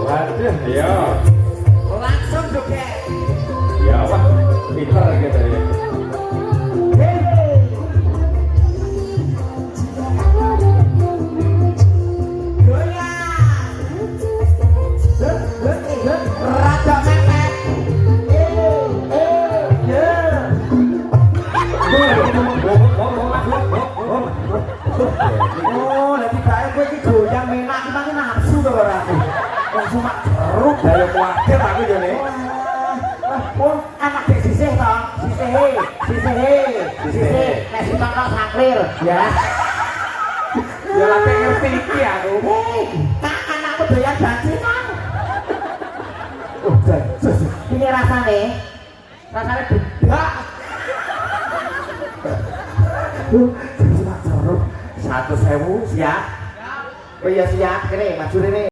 waduh, ya. Langsung joget. Ya, wah, pintar gitu ya. Rada mepet. Oh, lagi bae kowe iki goyang menak iki mangke nafsu to ora aku. Wong cuma jeruk Saya kuatir aku jane. pun anak dek sisih to. Sisih. Nek sitok kok saklir ya. Ya lagi ngerti iki aku. Kak anakku doyan banci kan. Oh, jas. Ini rasane bedak. Cuma jeruk 100.000 siap. Oh iya siap, kene maju rene.